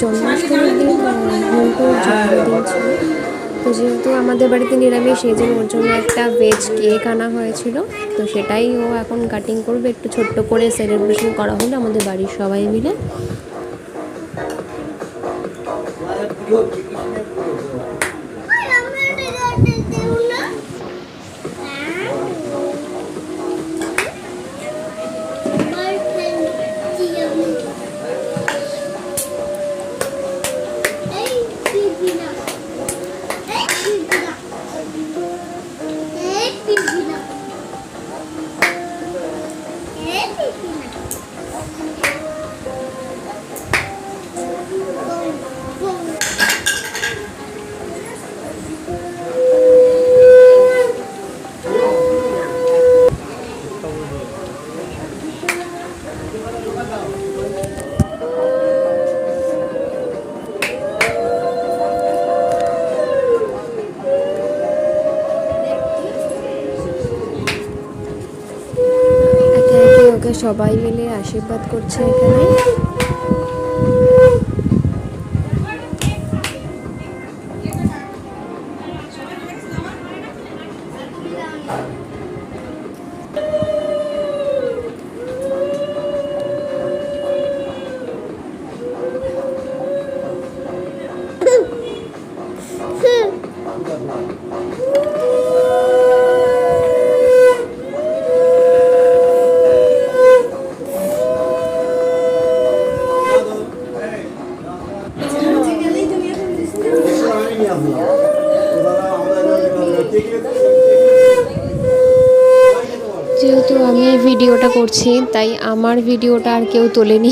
জন্মাষ্টমীর দিন ঘন্টুর জন্মদিন ছিল। তো যেহেতু আমাদের বাড়িতে নিরামিষ, সেই জন্য ওর জন্য একটা ভেজ কেক আনা হয়েছিল। তো সেটাই ও এখন কাটিং করবে, একটু ছোট্ট করে সেলিব্রেশন করা হলো আমাদের বাড়ির সবাই মিলে। ওকে সবাই মিলে আশীর্বাদ করছে এখানে। যেহেতু আমি ভিডিওটা করছি, তাই আমার ভিডিওটা আর কেউ তোলেনি।